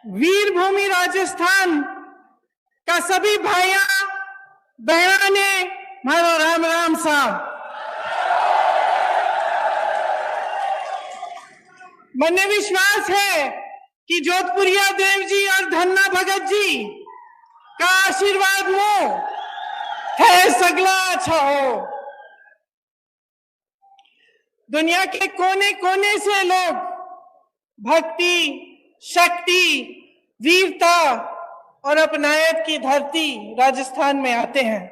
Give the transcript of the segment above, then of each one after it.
वीर भूमि राजस्थान का सभी भाइयों बहनों ने मारो राम राम साहब। मने विश्वास है कि जोधपुरिया देव जी और धन्ना भगत जी का आशीर्वाद मो है सगला अच्छा हो। दुनिया के कोने कोने से लोग भक्ति, शक्ति, वीरता और अपनायत की धरती राजस्थान में आते हैं।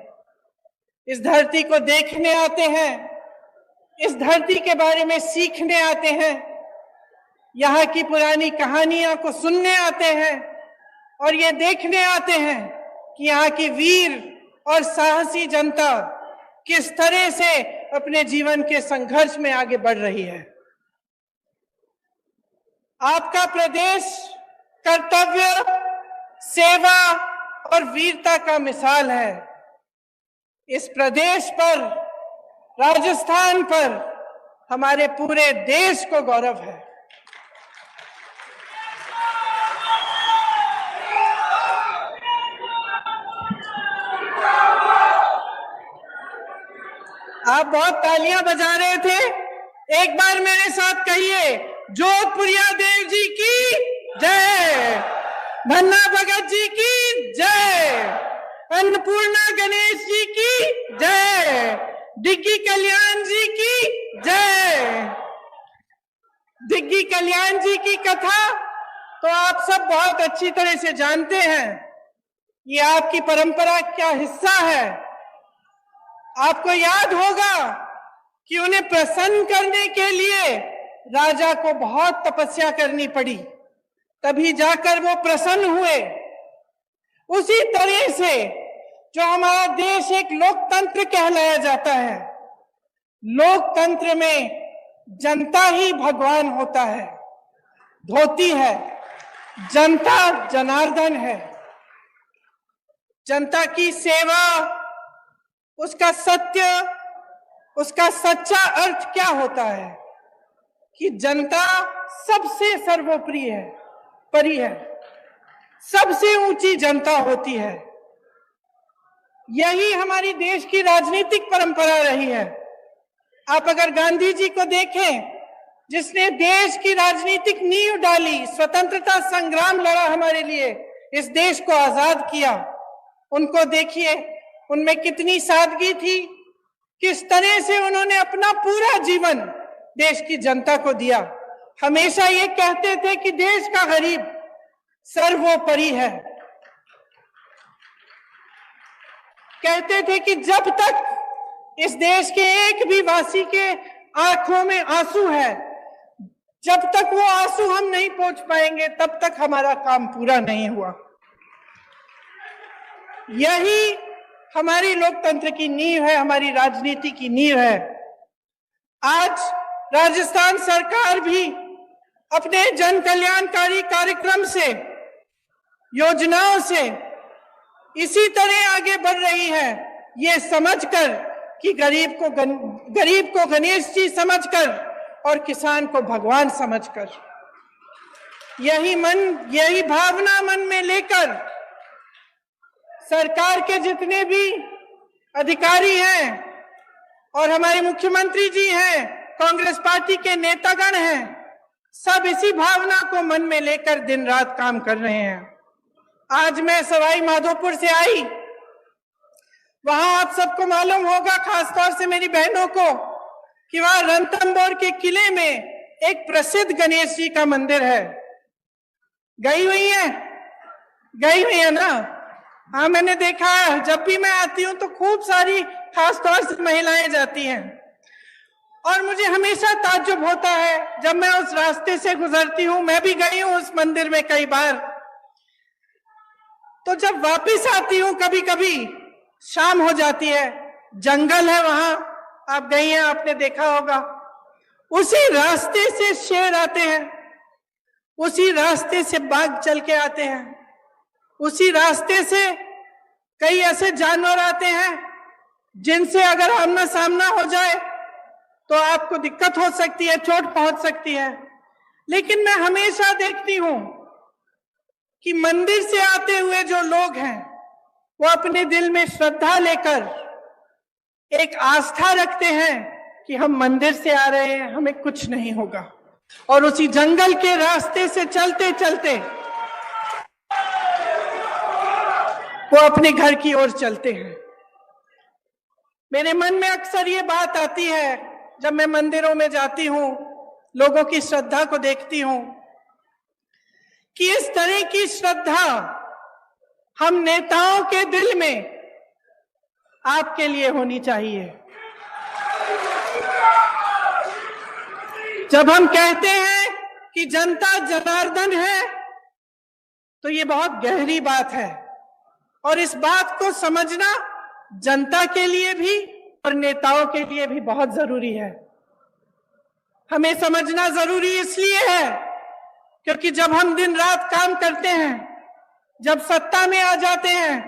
इस धरती को देखने आते हैं, इस धरती के बारे में सीखने आते हैं, यहाँ की पुरानी कहानियां को सुनने आते हैं और ये देखने आते हैं कि यहाँ की वीर और साहसी जनता किस तरह से अपने जीवन के संघर्ष में आगे बढ़ रही है। आपका प्रदेश कर्तव्य, सेवा और वीरता का मिसाल है। इस प्रदेश पर, राजस्थान पर हमारे पूरे देश को गौरव है। आप बहुत तालियां बजा रहे थे, एक बार मेरे साथ कहिए, जोधपुरिया देव जी की जय, धन्ना भगत जी की जय, अन्नपूर्णा गणेश जी की जय, डिग्गी कल्याण जी की जय। डिग्गी कल्याण जी की कथा तो आप सब बहुत अच्छी तरह से जानते हैं। ये आपकी परंपरा का हिस्सा है। आपको याद होगा कि उन्हें प्रसन्न करने के लिए राजा को बहुत तपस्या करनी पड़ी, तभी जाकर वो प्रसन्न हुए। उसी तरह से जो हमारा देश एक लोकतंत्र कहलाया जाता है, लोकतंत्र में जनता ही भगवान होता है, धोती है, जनता जनार्दन है। जनता की सेवा, उसका सत्य, उसका सच्चा अर्थ क्या होता है कि जनता सबसे सर्वोपरि है, परी है, सबसे ऊंची जनता होती है। यही हमारी देश की राजनीतिक परंपरा रही है। आप अगर गांधी जी को देखें, जिसने देश की राजनीतिक नींव डाली, स्वतंत्रता संग्राम लड़ा हमारे लिए, इस देश को आजाद किया, उनको देखिए, उनमें कितनी सादगी थी, किस तरह से उन्होंने अपना पूरा जीवन देश की जनता को दिया। हमेशा ये कहते थे कि देश का गरीब सर्वोपरि है। कहते थे कि जब तक इस देश के एक भी वासी के आंखों में आंसू है, जब तक वो आंसू हम नहीं पोंछ पाएंगे, तब तक हमारा काम पूरा नहीं हुआ। यही हमारी लोकतंत्र की नींव है, हमारी राजनीति की नींव है। आज राजस्थान सरकार भी अपने जन कल्याणकारी कार्यक्रम से, योजनाओं से इसी तरह आगे बढ़ रही है, ये समझकर कि गरीब को गणेश जी समझकर और किसान को भगवान समझकर। यही भावना मन में लेकर सरकार के जितने भी अधिकारी हैं और हमारे मुख्यमंत्री जी हैं, कांग्रेस पार्टी के नेतागण हैं, सब इसी भावना को मन में लेकर दिन रात काम कर रहे हैं। आज मैं सवाई माधोपुर से आई, वहां आप सबको मालूम होगा, खासतौर से मेरी बहनों को, कि वहां रणथंभौर के किले में एक प्रसिद्ध गणेश जी का मंदिर है। गई हुई है ना? हाँ, मैंने देखा है। जब भी मैं आती हूँ तो खूब सारी खासतौर से महिलाएं जाती हैं और मुझे हमेशा ताज्जुब होता है जब मैं उस रास्ते से गुजरती हूँ। मैं भी गई हूँ उस मंदिर में कई बार। तो जब वापस आती हूँ, कभी कभी शाम हो जाती है, जंगल है वहां, आप गई हैं, आपने देखा होगा। उसी रास्ते से शेर आते हैं, उसी रास्ते से बाघ चल के आते हैं, उसी रास्ते से कई ऐसे जानवर आते हैं जिनसे अगर आमना सामना हो जाए तो आपको दिक्कत हो सकती है, चोट पहुंच सकती है। लेकिन मैं हमेशा देखती हूं कि मंदिर से आते हुए जो लोग हैं वो अपने दिल में श्रद्धा लेकर एक आस्था रखते हैं कि हम मंदिर से आ रहे हैं, हमें कुछ नहीं होगा, और उसी जंगल के रास्ते से चलते चलते वो अपने घर की ओर चलते हैं। मेरे मन में अक्सर ये बात आती है जब मैं मंदिरों में जाती हूं, लोगों की श्रद्धा को देखती हूं, कि इस तरह की श्रद्धा हम नेताओं के दिल में आपके लिए होनी चाहिए। जब हम कहते हैं कि जनता जनार्दन है, तो ये बहुत गहरी बात है, और इस बात को समझना जनता के लिए भी और नेताओं के लिए भी बहुत जरूरी है। हमें समझना जरूरी इसलिए है क्योंकि जब हम दिन रात काम करते हैं, जब सत्ता में आ जाते हैं,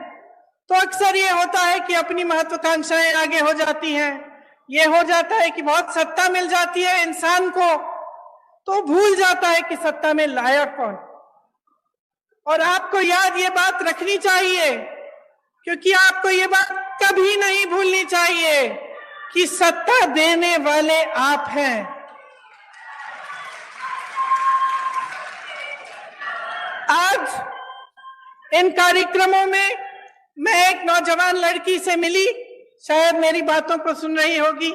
तो अक्सर ये होता है कि अपनी महत्वाकांक्षाएं आगे हो जाती हैं। ये हो जाता है कि बहुत सत्ता मिल जाती है इंसान को, तो भूल जाता है कि सत्ता में लायक कौन। और आपको याद ये बात रखनी चाहिए, क्योंकि आपको ये बात कभी नहीं भूलनी चाहिए कि सत्ता देने वाले आप हैं। आज इन कार्यक्रमों में मैं एक नौजवान लड़की से मिली, शायद मेरी बातों को सुन रही होगी।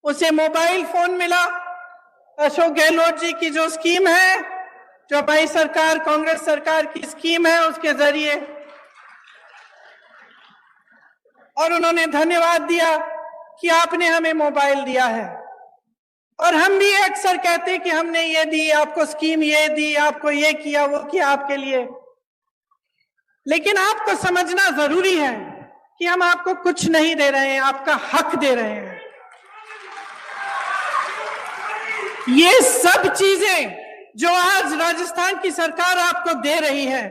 उसे मोबाइल फोन मिला, अशोक गहलोत जी की जो स्कीम है, जो हमारी सरकार, कांग्रेस सरकार की स्कीम है, उसके जरिए, और उन्होंने धन्यवाद दिया कि आपने हमें मोबाइल दिया है। और हम भी अक्सर कहते हैं कि हमने ये दी, आपको स्कीम ये दी, आपको ये किया, वो किया आपके लिए। लेकिन आपको समझना जरूरी है कि हम आपको कुछ नहीं दे रहे हैं, आपका हक दे रहे हैं। ये सब चीजें जो आज राजस्थान की सरकार आपको दे रही है,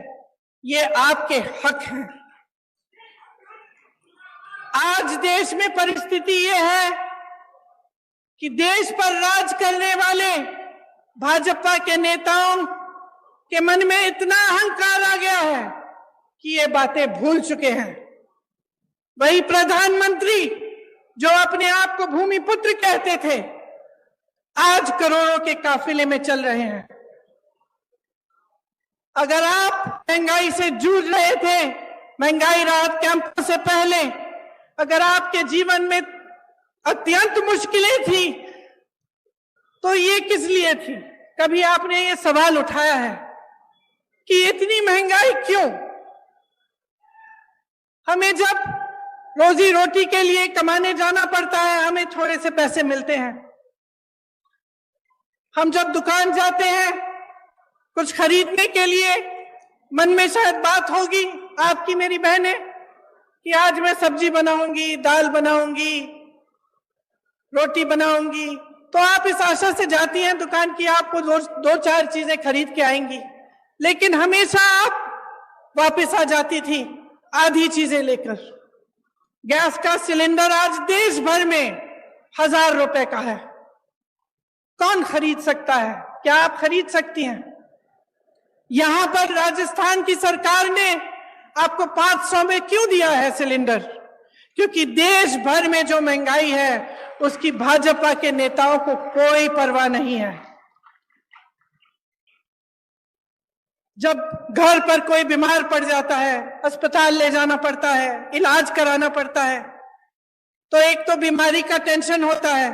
ये आपके हक हैं। आज देश में परिस्थिति ये है कि देश पर राज करने वाले भाजपा के नेताओं के मन में इतना अहंकार आ गया है कि ये बातें भूल चुके हैं। वही प्रधानमंत्री जो अपने आप को भूमिपुत्र कहते थे, आज करोड़ों के काफिले में चल रहे हैं। अगर आप महंगाई से जूझ रहे थे, महंगाई राहत कैंप से पहले, अगर आपके जीवन में अत्यंत मुश्किलें थी, तो ये किस लिए थी? कभी आपने ये सवाल उठाया है कि इतनी महंगाई क्यों? हमें जब रोजी रोटी के लिए कमाने जाना पड़ता है, हमें थोड़े से पैसे मिलते हैं। हम जब दुकान जाते हैं कुछ खरीदने के लिए, मन में शायद बात होगी आपकी, मेरी बहनें, कि आज मैं सब्जी बनाऊंगी, दाल बनाऊंगी, रोटी बनाऊंगी, तो आप इस आशा से जाती हैं दुकान की, आपको दो चार चीजें खरीद के आएंगी। लेकिन हमेशा आप वापस आ जाती थी आधी चीजें लेकर। गैस का सिलेंडर आज देश भर में 1000 रुपए का है। कौन खरीद सकता है? क्या आप खरीद सकती हैं? यहां पर राजस्थान की सरकार ने आपको 500 में क्यों दिया है सिलेंडर? क्योंकि देश भर में जो महंगाई है उसकी भाजपा के नेताओं को कोई परवाह नहीं है। जब घर पर कोई बीमार पड़ जाता है, अस्पताल ले जाना पड़ता है, इलाज कराना पड़ता है, तो एक तो बीमारी का टेंशन होता है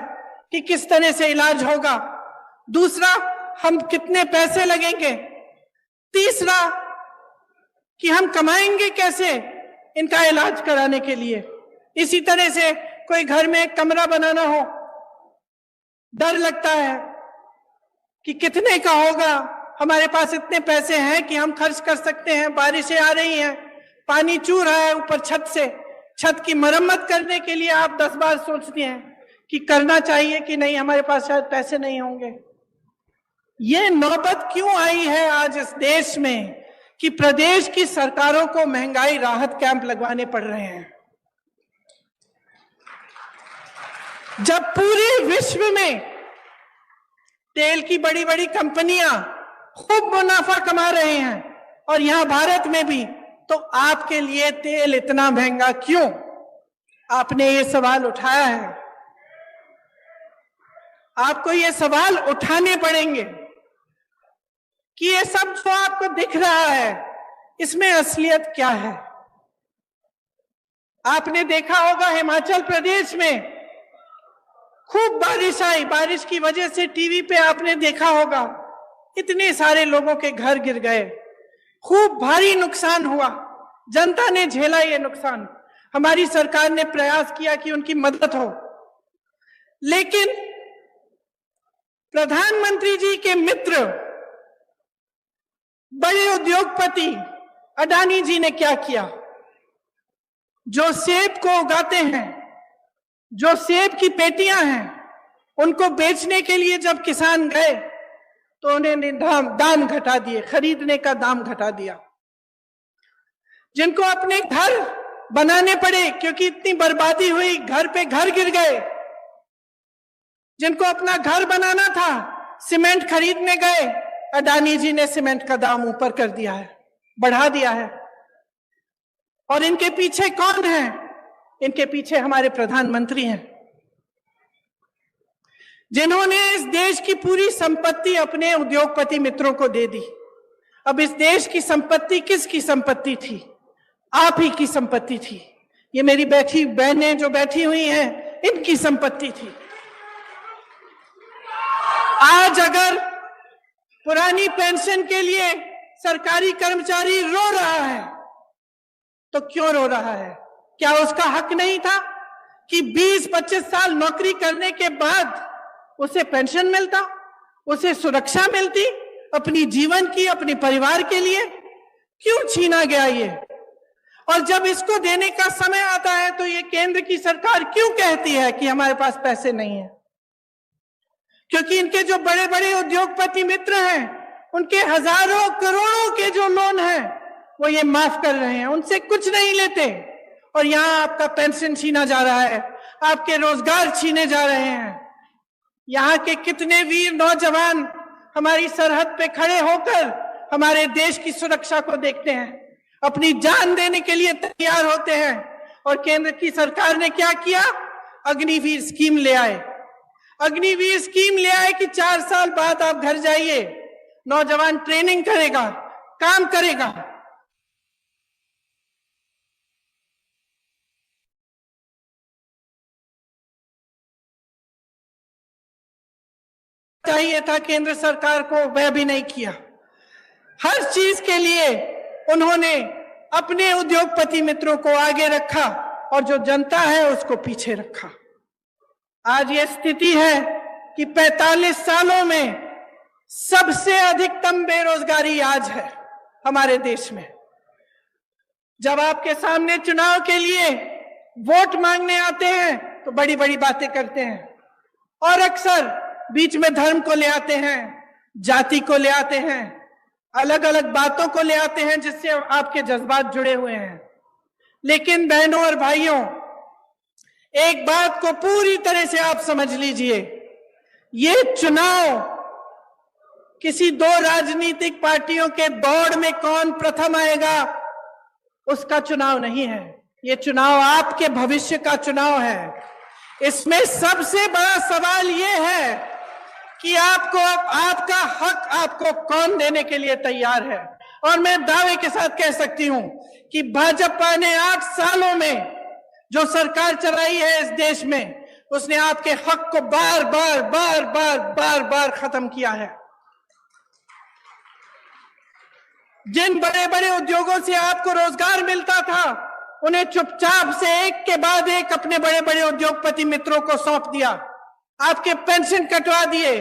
कि किस तरह से इलाज होगा, दूसरा हम कितने पैसे लगेंगे, तीसरा कि हम कमाएंगे कैसे इनका इलाज कराने के लिए। इसी तरह से कोई घर में एक कमरा बनाना हो, डर लगता है कि कितने का होगा, हमारे पास इतने पैसे हैं कि हम खर्च कर सकते हैं, बारिशें आ रही हैं, पानी चू रहा है ऊपर छत से, छत की मरम्मत करने के लिए आप 10 बार सोचते हैं कि करना चाहिए कि नहीं, हमारे पास शायद पैसे नहीं होंगे। ये नौबत क्यों आई है आज इस देश में कि प्रदेश की सरकारों को महंगाई राहत कैंप लगवाने पड़ रहे हैं? जब पूरे विश्व में तेल की बड़ी बड़ी कंपनियां खूब मुनाफा कमा रहे हैं, और यहां भारत में भी। तो आपके लिए तेल इतना महंगा क्यों? आपने ये सवाल उठाया है, आपको ये सवाल उठाने पड़ेंगे कि ये सब जो आपको दिख रहा है, इसमें असलियत क्या है। आपने देखा होगा हिमाचल प्रदेश में खूब बारिश आई, बारिश की वजह से टीवी पे आपने देखा होगा इतने सारे लोगों के घर गिर गए, खूब भारी नुकसान हुआ, जनता ने झेला ये नुकसान। हमारी सरकार ने प्रयास किया कि उनकी मदद हो, लेकिन प्रधानमंत्री जी के मित्र बड़े उद्योगपति अडानी जी ने क्या किया? जो सेब को उगाते हैं, जो सेब की पेटियां हैं, उनको बेचने के लिए जब किसान गए तो उन्होंने दाम घटा दिए, खरीदने का दाम घटा दिया। जिनको अपने घर बनाने पड़े क्योंकि इतनी बर्बादी हुई, घर पे घर गिर गए, जिनको अपना घर बनाना था, सीमेंट खरीदने गए, अडानी जी ने सीमेंट का दाम ऊपर कर दिया है, बढ़ा दिया है। और इनके पीछे कौन है? इनके पीछे हमारे प्रधानमंत्री हैं, जिन्होंने इस देश की पूरी संपत्ति अपने उद्योगपति मित्रों को दे दी। अब इस देश की संपत्ति किसकी संपत्ति थी? आप ही की संपत्ति थी। ये मेरी बैठी बहनें जो बैठी हुई हैं, इनकी संपत्ति थी। आज अगर पुरानी पेंशन के लिए सरकारी कर्मचारी रो रहा है, तो क्यों रो रहा है? क्या उसका हक नहीं था कि 20-25 साल नौकरी करने के बाद उसे पेंशन मिलता, उसे सुरक्षा मिलती अपनी जीवन की, अपने परिवार के लिए? क्यों छीना गया ये? और जब इसको देने का समय आता है तो ये केंद्र की सरकार क्यों कहती है कि हमारे पास पैसे नहीं है? क्योंकि इनके जो बड़े बड़े उद्योगपति मित्र हैं, उनके हजारों करोड़ों के जो लोन हैं, वो ये माफ कर रहे हैं, उनसे कुछ नहीं लेते। और यहां आपका पेंशन छीना जा रहा है, आपके रोजगार छीने जा रहे हैं। यहाँ के कितने वीर नौजवान हमारी सरहद पे खड़े होकर हमारे देश की सुरक्षा को देखते हैं, अपनी जान देने के लिए तैयार होते हैं। और केंद्र की सरकार ने क्या किया? अग्निवीर स्कीम ले आए। अग्निवीर स्कीम ले आए कि 4 साल बाद आप घर जाइए, नौजवान ट्रेनिंग करेगा, काम करेगा। चाहिए था केंद्र सरकार को, वह भी नहीं किया। हर चीज के लिए उन्होंने अपने उद्योगपति मित्रों को आगे रखा और जो जनता है उसको पीछे रखा। आज ये स्थिति है कि 45 सालों में सबसे अधिकतम बेरोजगारी आज है हमारे देश में। जब आपके सामने चुनाव के लिए वोट मांगने आते हैं तो बड़ी बड़ी बातें करते हैं, और अक्सर बीच में धर्म को ले आते हैं, जाति को ले आते हैं, अलग अलग बातों को ले आते हैं जिससे आपके जज्बात जुड़े हुए हैं। लेकिन बहनों और भाइयों, एक बात को पूरी तरह से आप समझ लीजिए, ये चुनाव किसी 2 राजनीतिक पार्टियों के दौड़ में कौन प्रथम आएगा उसका चुनाव नहीं है। ये चुनाव आपके भविष्य का चुनाव है। इसमें सबसे बड़ा सवाल ये है कि आपको आपका हक आपको कौन देने के लिए तैयार है। और मैं दावे के साथ कह सकती हूं कि भाजपा ने 8 सालों में जो सरकार चलाई है इस देश में, उसने आपके हक को बार बार खत्म किया है। जिन बड़े बड़े उद्योगों से आपको रोजगार मिलता था, उन्हें चुपचाप से एक के बाद एक अपने बड़े बड़े उद्योगपति मित्रों को सौंप दिया। आपके पेंशन कटवा दिए,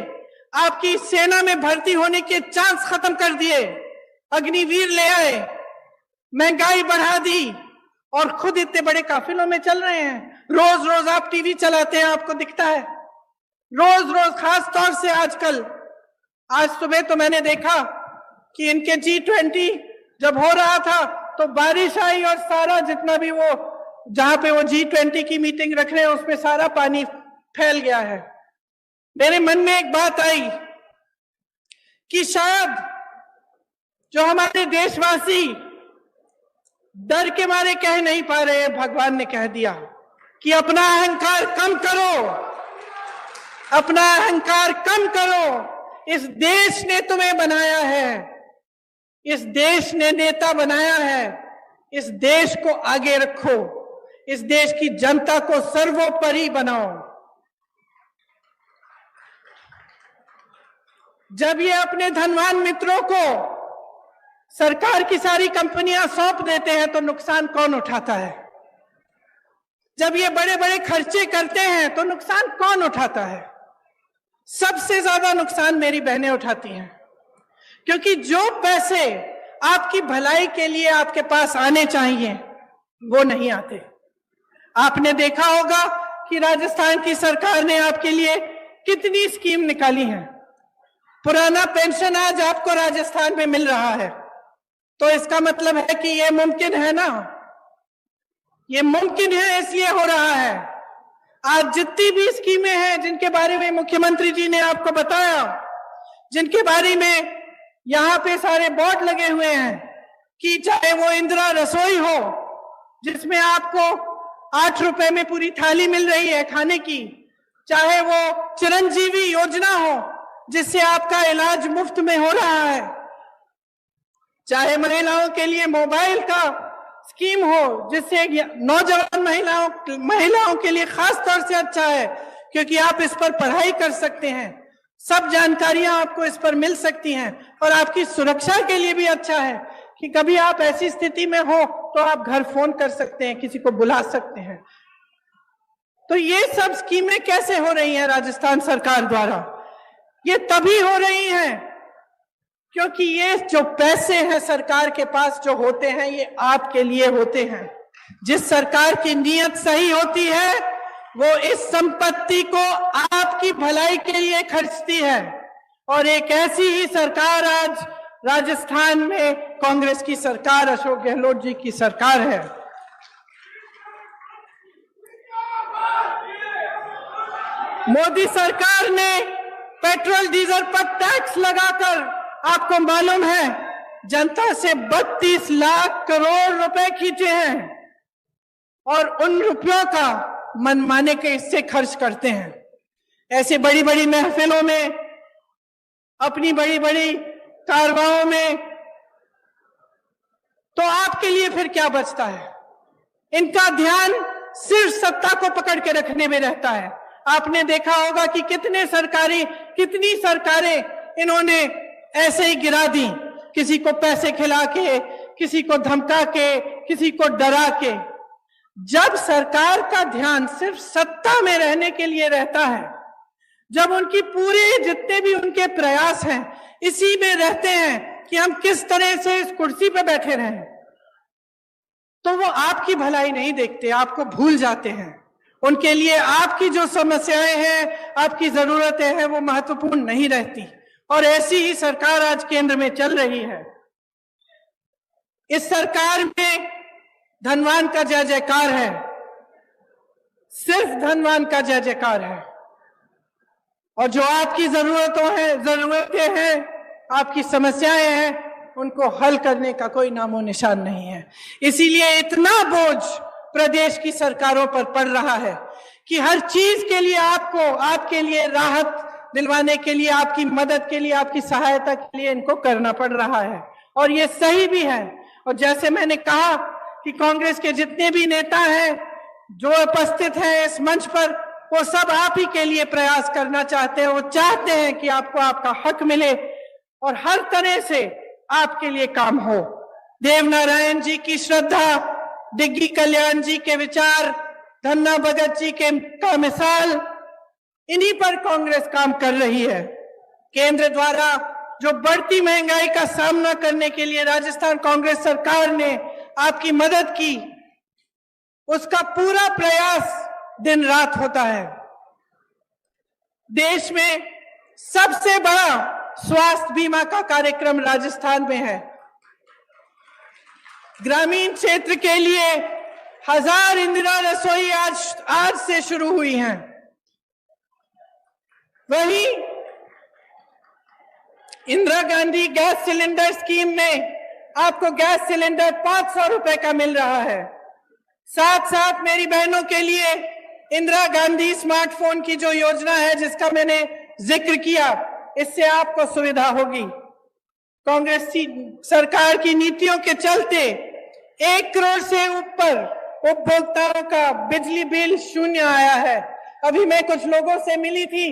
आपकी सेना में भर्ती होने के चांस खत्म कर दिए, अग्निवीर ले आए, महंगाई बढ़ा दी, और खुद इतने बड़े काफिलों में चल रहे हैं। रोज रोज आप टीवी चलाते हैं, आपको दिखता है रोज रोज, खास तौर से आजकल। आज सुबह तो मैंने देखा कि इनके G20 जब हो रहा था तो बारिश आई और सारा जितना भी वो जहां पे वो G20 की मीटिंग रख रहे हैं उसमें सारा पानी फैल गया है। मेरे मन में एक बात आई कि शायद जो हमारे देशवासी डर के मारे कह नहीं पा रहे, भगवान ने कह दिया कि अपना अहंकार कम करो, अपना अहंकार कम करो। इस देश ने तुम्हें बनाया है, इस देश ने नेता बनाया है, इस देश को आगे रखो, इस देश की जनता को सर्वोपरि बनाओ। जब ये अपने धनवान मित्रों को सरकार की सारी कंपनियां सौंप देते हैं तो नुकसान कौन उठाता है? जब ये बड़े बड़े खर्चे करते हैं तो नुकसान कौन उठाता है? सबसे ज्यादा नुकसान मेरी बहनें उठाती हैं, क्योंकि जो पैसे आपकी भलाई के लिए आपके पास आने चाहिए वो नहीं आते। आपने देखा होगा कि राजस्थान की सरकार ने आपके लिए कितनी स्कीम निकाली है। पुराना पेंशन आज आपको राजस्थान में मिल रहा है, तो इसका मतलब है कि ये मुमकिन है ना, ये मुमकिन है इसलिए हो रहा है। आज जितनी भी स्कीमें हैं जिनके बारे में मुख्यमंत्री जी ने आपको बताया, जिनके बारे में यहाँ पे सारे बोर्ड लगे हुए हैं, कि चाहे वो इंदिरा रसोई हो जिसमें आपको 8 रुपए में पूरी थाली मिल रही है खाने की, चाहे वो चिरंजीवी योजना हो जिससे आपका इलाज मुफ्त में हो रहा है, चाहे महिलाओं के लिए मोबाइल का स्कीम हो जिससे नौजवान महिलाओं के लिए खास तौर से अच्छा है, क्योंकि आप इस पर पढ़ाई कर सकते हैं, सब जानकारियां आपको इस पर मिल सकती हैं, और आपकी सुरक्षा के लिए भी अच्छा है कि कभी आप ऐसी स्थिति में हो तो आप घर फोन कर सकते हैं, किसी को बुला सकते हैं। तो ये सब स्कीमें कैसे हो रही हैं राजस्थान सरकार द्वारा? ये तभी हो रही हैं क्योंकि ये जो पैसे हैं सरकार के पास जो होते हैं, ये आपके लिए होते हैं। जिस सरकार की नीयत सही होती है वो इस संपत्ति को आपकी भलाई के लिए खर्चती है, और एक ऐसी ही सरकार आज राजस्थान में कांग्रेस की सरकार, अशोक गहलोत जी की सरकार है। मोदी सरकार ने पेट्रोल डीजल पर टैक्स लगाकर, आपको मालूम है, जनता से 32 लाख करोड़ रुपए खींचे हैं, और उन रुपयों का मनमाने के हिस्से खर्च करते हैं। ऐसे बड़ी बड़ी महफिलों में, अपनी बड़ी बड़ी कारवाओं में, तो आपके लिए फिर क्या बचता है? इनका ध्यान सिर्फ सत्ता को पकड़ के रखने में रहता है। आपने देखा होगा कि कितनी सरकारें इन्होंने ऐसे ही गिरा दी, किसी को पैसे खिला के, किसी को धमका के, किसी को डरा के। जब सरकार का ध्यान सिर्फ सत्ता में रहने के लिए रहता है, जब उनकी पूरे जितने भी उनके प्रयास हैं इसी में रहते हैं कि हम किस तरह से इस कुर्सी पे बैठे रहें, तो वो आपकी भलाई नहीं देखते, आपको भूल जाते हैं। उनके लिए आपकी जो समस्याएं हैं, आपकी जरूरतें हैं, वो महत्वपूर्ण नहीं रहती। और ऐसी ही सरकार आज केंद्र में चल रही है। इस सरकार में धनवान का जय जयकार है, सिर्फ धनवान का जय जयकार है, और जो आपकी जरूरतें हैं, आपकी समस्याएं हैं, उनको हल करने का कोई नामो निशान नहीं है। इसीलिए इतना बोझ प्रदेश की सरकारों पर पड़ रहा है कि हर चीज के लिए आपके लिए राहत दिलवाने के लिए, आपकी मदद के लिए, आपकी सहायता के लिए इनको करना पड़ रहा है, और ये सही भी है। और जैसे मैंने कहा कि कांग्रेस के जितने भी नेता हैं जो उपस्थित हैं इस मंच पर, वो सब आप ही के लिए प्रयास करना चाहते हैं। वो चाहते हैं कि आपको आपका हक मिले और हर तरह से आपके लिए काम हो। देवनारायण जी की श्रद्धा, डिग्गी कल्याण जी के विचार, धन्ना भगत जी का मिसाल, इन्हीं पर कांग्रेस काम कर रही है। केंद्र द्वारा जो बढ़ती महंगाई का सामना करने के लिए राजस्थान कांग्रेस सरकार ने आपकी मदद की, उसका पूरा प्रयास दिन रात होता है। देश में सबसे बड़ा स्वास्थ्य बीमा का कार्यक्रम राजस्थान में है। ग्रामीण क्षेत्र के लिए 1000 इंदिरा रसोई आज से शुरू हुई हैं। वहीं Indira Gandhi gas cylinder scheme में आपको गैस सिलेंडर 500 रुपए का मिल रहा है। साथ साथ मेरी बहनों के लिए इंदिरा गांधी स्मार्टफोन की जो योजना है, जिसका मैंने जिक्र किया, इससे आपको सुविधा होगी। कांग्रेस सरकार की नीतियों के चलते 1 करोड़ से ऊपर उपभोक्ताओं का बिजली बिल शून्य आया है। अभी मैं कुछ लोगों से मिली थी,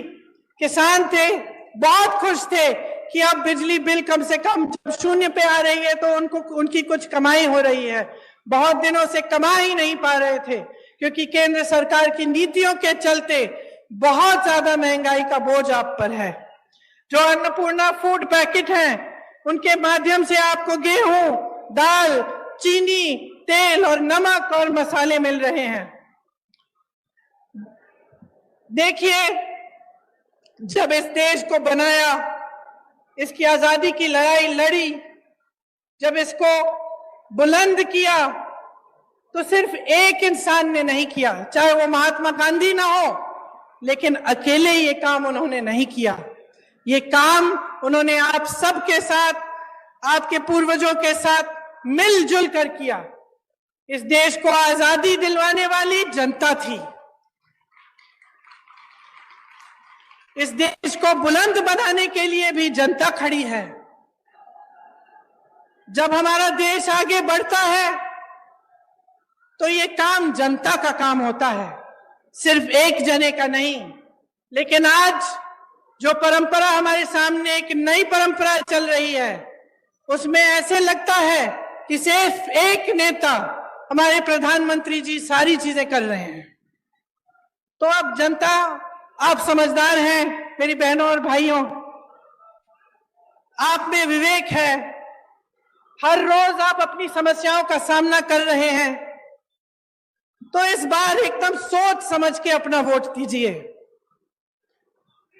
किसान थे, बहुत खुश थे कि अब बिजली बिल कम से कम जब शून्य पे आ रही है तो उनकी कुछ कमाई हो रही है। बहुत दिनों से कमा ही नहीं पा रहे थे, क्योंकि केंद्र सरकार की नीतियों के चलते बहुत ज्यादा महंगाई का बोझ आप पर है। जो अन्नपूर्णा फूड पैकेट हैं, उनके माध्यम से आपको गेहूं, दाल, चीनी, तेल और नमक और मसाले मिल रहे हैं। देखिए, जब इस देश को बनाया, इसकी आजादी की लड़ाई लड़ी, जब इसको बुलंद किया, तो सिर्फ एक इंसान ने नहीं किया, चाहे वो महात्मा गांधी ना हो, लेकिन अकेले ये काम उन्होंने नहीं किया। ये काम उन्होंने आप सबके साथ, आपके पूर्वजों के साथ मिलजुल कर किया। इस देश को आजादी दिलवाने वाली जनता थी। इस देश को बुलंद बनाने के लिए भी जनता खड़ी है। जब हमारा देश आगे बढ़ता है तो ये काम जनता का काम होता है, सिर्फ एक जने का नहीं। लेकिन आज जो परंपरा हमारे सामने, एक नई परंपरा चल रही है, उसमें ऐसे लगता है कि सिर्फ एक नेता, हमारे प्रधानमंत्री जी, सारी चीजें कर रहे हैं। तो अब जनता, आप समझदार हैं मेरी बहनों और भाइयों, आप में विवेक है, हर रोज आप अपनी समस्याओं का सामना कर रहे हैं, तो इस बार एकदम सोच समझ के अपना वोट दीजिए।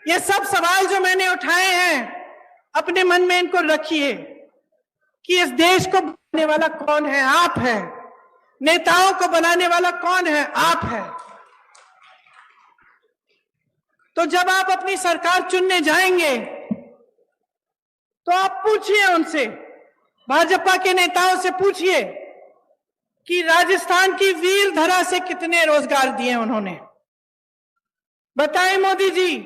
ये सब सवाल जो मैंने उठाए हैं, अपने मन में इनको रखिए कि इस देश को बनाने वाला कौन है? आप हैं। नेताओं को बनाने वाला कौन है? आप हैं। तो जब आप अपनी सरकार चुनने जाएंगे तो आप पूछिए उनसे, भाजपा के नेताओं से पूछिए कि राजस्थान की वीर धरा से कितने रोजगार दिए उन्होंने। बताएं मोदी जी,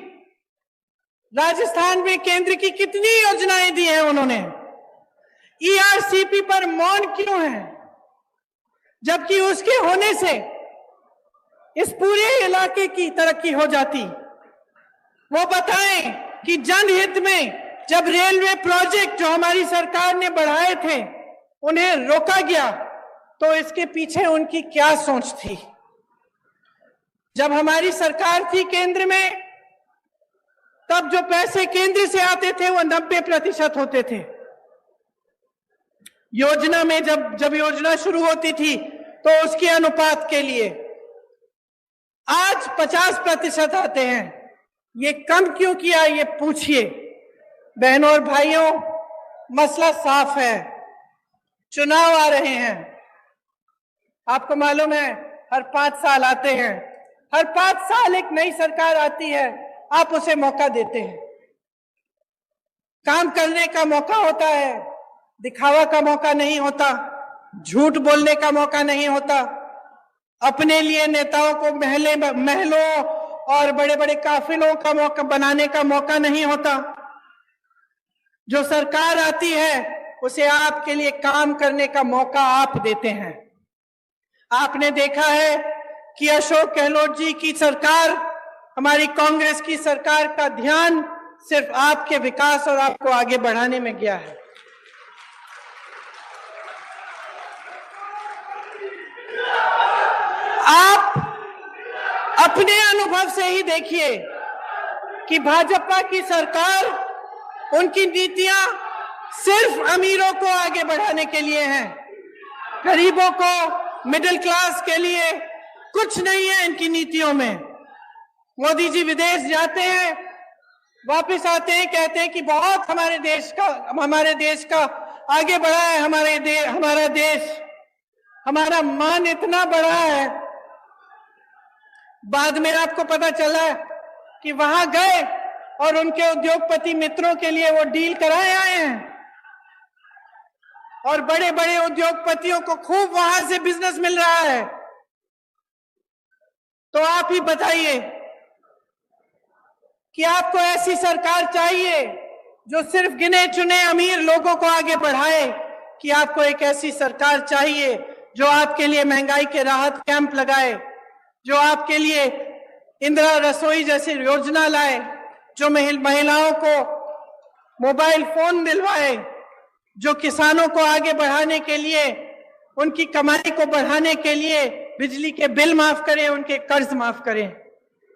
राजस्थान में केंद्र की कितनी योजनाएं दी हैं उन्होंने। ईआरसीपी पर मौन क्यों है, जबकि उसके होने से इस पूरे इलाके की तरक्की हो जाती। वो बताएं कि जनहित में जब रेलवे प्रोजेक्ट जो हमारी सरकार ने बढ़ाए थे उन्हें रोका गया, तो इसके पीछे उनकी क्या सोच थी। जब हमारी सरकार थी केंद्र में, तब जो पैसे केंद्र से आते थे वो 90% होते थे। योजना में जब योजना शुरू होती थी तो उसके अनुपात के लिए आज 50% आते हैं। ये कम क्यों किया, ये पूछिए। बहनों और भाइयों, मसला साफ है, चुनाव आ रहे हैं। आपको मालूम है, हर 5 साल आते हैं, हर 5 साल एक नई सरकार आती है, आप उसे मौका देते हैं। काम करने का मौका होता है, दिखावा का मौका नहीं होता, झूठ बोलने का मौका नहीं होता, अपने लिए नेताओं को महलों और बड़े बड़े काफिलों का मौका बनाने का मौका नहीं होता। जो सरकार आती है उसे आपके लिए काम करने का मौका आप देते हैं। आपने देखा है कि अशोक गहलोत जी की सरकार, हमारी कांग्रेस की सरकार का ध्यान सिर्फ आपके विकास और आपको आगे बढ़ाने में गया है। आप अपने अनुभव से ही देखिए कि भाजपा की सरकार, उनकी नीतियां सिर्फ अमीरों को आगे बढ़ाने के लिए हैं, गरीबों को, मिडिल क्लास के लिए कुछ नहीं है इनकी नीतियों में। मोदी जी विदेश जाते हैं, वापस आते हैं, कहते हैं कि बहुत हमारे देश का आगे बढ़ा है, हमारा देश, हमारा मान इतना बड़ा है। बाद में आपको पता चला कि वहां गए और उनके उद्योगपति मित्रों के लिए वो डील कराए आए हैं और बड़े बड़े उद्योगपतियों को खूब वहां से बिजनेस मिल रहा है। तो आप ही बताइए कि आपको ऐसी सरकार चाहिए जो सिर्फ गिने चुने अमीर लोगों को आगे बढ़ाए, कि आपको एक ऐसी सरकार चाहिए जो आपके लिए महंगाई के राहत कैंप लगाए, जो आपके लिए इंदिरा रसोई जैसी योजना लाए, जो महिलाओं को मोबाइल फोन दिलवाए, जो किसानों को आगे बढ़ाने के लिए, उनकी कमाई को बढ़ाने के लिए बिजली के बिल माफ करें, उनके कर्ज माफ करें।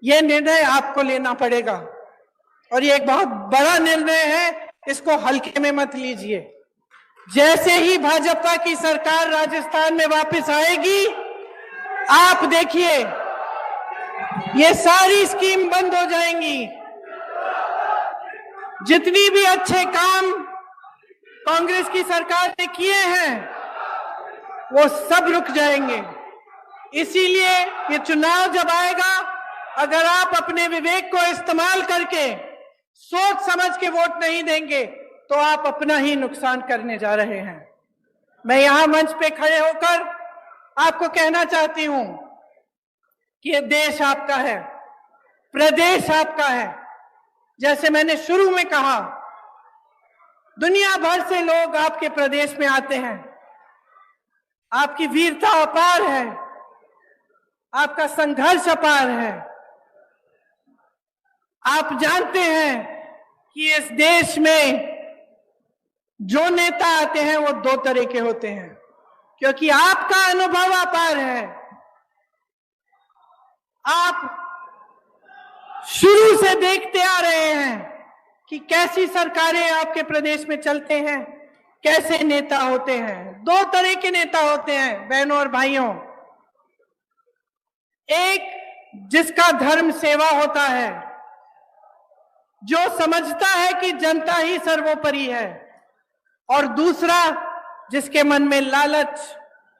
यह निर्णय आपको लेना पड़ेगा और ये एक बहुत बड़ा निर्णय है, इसको हल्के में मत लीजिए। जैसे ही भाजपा की सरकार राजस्थान में वापस आएगी, आप देखिए ये सारी स्कीम बंद हो जाएंगी। जितनी भी अच्छे काम कांग्रेस की सरकार ने किए हैं वो सब रुक जाएंगे। इसीलिए ये चुनाव जब आएगा, अगर आप अपने विवेक को इस्तेमाल करके सोच समझ के वोट नहीं देंगे तो आप अपना ही नुकसान करने जा रहे हैं। मैं यहां मंच पे खड़े होकर आपको कहना चाहती हूं कि ये देश आपका है, प्रदेश आपका है। जैसे मैंने शुरू में कहा, दुनिया भर से लोग आपके प्रदेश में आते हैं। आपकी वीरता अपार है, आपका संघर्ष अपार है। आप जानते हैं कि इस देश में जो नेता आते हैं वो दो तरह के होते हैं, क्योंकि आपका अनुभव अपार है। आप शुरू से देखते आ रहे हैं कि कैसी सरकारें आपके प्रदेश में चलते हैं, कैसे नेता होते हैं। दो तरह के नेता होते हैं बहनों और भाइयों। एक जिसका धर्म सेवा होता है, जो समझता है कि जनता ही सर्वोपरि है, और दूसरा जिसके मन में लालच,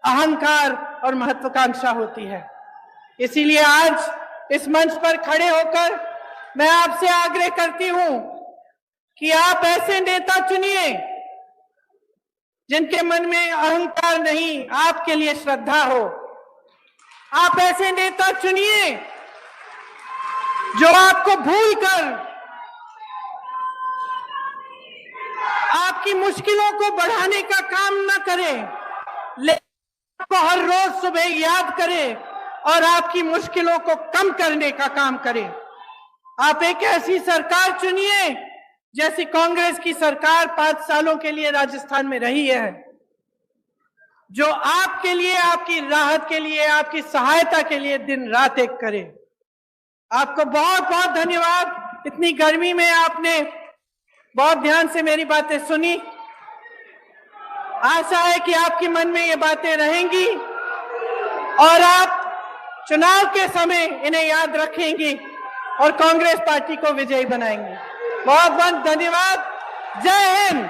अहंकार और महत्वाकांक्षा होती है। इसीलिए आज इस मंच पर खड़े होकर मैं आपसे आग्रह करती हूं कि आप ऐसे नेता चुनिए जिनके मन में अहंकार नहीं, आपके लिए श्रद्धा हो। आप ऐसे नेता चुनिए जो आपको भूलकर आपकी मुश्किलों को बढ़ाने का काम न करे, लेकिन आपको हर रोज सुबह याद करे और आपकी मुश्किलों को कम करने का काम करे। आप एक ऐसी सरकार चुनिए जैसी कांग्रेस की सरकार 5 सालों के लिए राजस्थान में रही है, जो आपके लिए, आपकी राहत के लिए, आपकी सहायता के लिए दिन रात एक करे। आपको बहुत बहुत धन्यवाद। इतनी गर्मी में आपने बहुत ध्यान से मेरी बातें सुनी। आशा है कि आपके मन में ये बातें रहेंगी और आप चुनाव के समय इन्हें याद रखेंगी और कांग्रेस पार्टी को विजयी बनाएंगे। बहुत बहुत धन्यवाद। जय हिंद।